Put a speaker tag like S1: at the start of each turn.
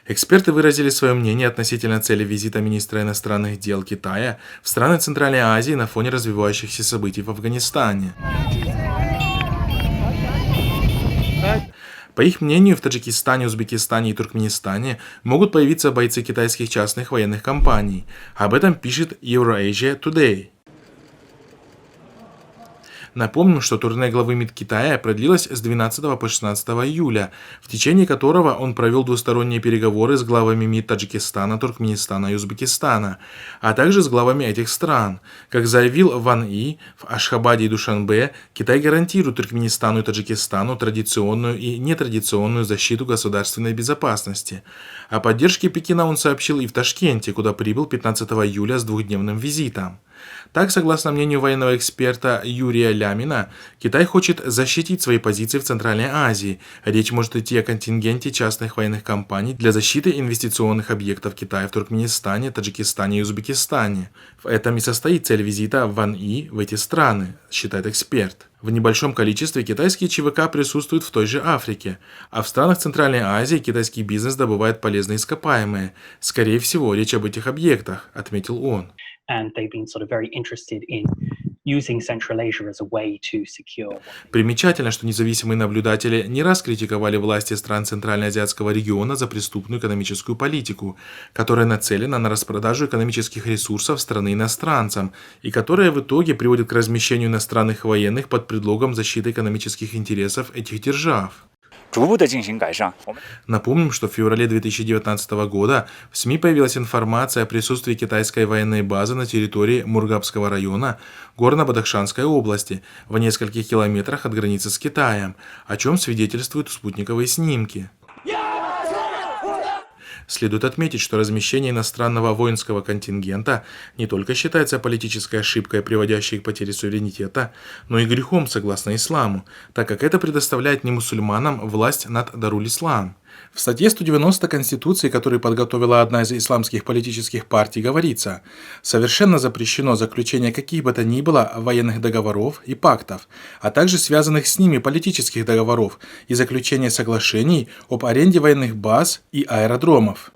S1: Эксперты выразили свое мнение относительно цели визита министра иностранных дел Китая в страны Центральной Азии на фоне развивающихся событий в Афганистане. По их мнению, в Таджикистане, Узбекистане и Туркменистане могут появиться бойцы китайских частных военных компаний. Об этом пишет Eurasia Today. Напомним, что турне главы МИД Китая продлилось с 12 по 16 июля, в течение которого он провел двусторонние переговоры с главами МИД Таджикистана, Туркменистана и Узбекистана, а также с главами этих стран. Как заявил Ван И, в Ашхабаде и Душанбе Китай гарантирует Туркменистану и Таджикистану традиционную и нетрадиционную защиту государственной безопасности. О поддержке Пекина он сообщил и в Ташкенте, куда прибыл 15 июля с двухдневным визитом. Так, согласно мнению военного эксперта Юрия Лямина, Китай хочет защитить свои позиции в Центральной Азии. Речь может идти о контингенте частных военных компаний для защиты инвестиционных объектов Китая в Туркменистане, Таджикистане и Узбекистане. В этом и состоит цель визита Ван И в эти страны, считает эксперт. В небольшом количестве китайские ЧВК присутствуют в той же Африке, а в странах Центральной Азии китайский бизнес добывает полезные ископаемые. Скорее всего, речь об этих объектах, отметил он. Примечательно, что независимые наблюдатели не раз критиковали власти стран Центральноазиатского региона за преступную экономическую политику, которая нацелена на распродажу экономических ресурсов страны иностранцам и которая в итоге приводит к размещению иностранных военных под предлогом защиты экономических интересов этих держав. Напомним, что в феврале 2019 года в СМИ появилась информация о присутствии китайской военной базы на территории Мургабского района Горно-Бадахшанской области в нескольких километрах от границы с Китаем, о чем свидетельствуют спутниковые снимки. Следует отметить, что размещение иностранного воинского контингента не только считается политической ошибкой, приводящей к потере суверенитета, но и грехом согласно исламу, так как это предоставляет немусульманам власть над Даруль-Ислам. В статье 190 Конституции, которую подготовила одна из исламских политических партий, говорится: совершенно запрещено заключение каких бы то ни было военных договоров и пактов, а также связанных с ними политических договоров и заключение соглашений об аренде военных баз и аэродромов.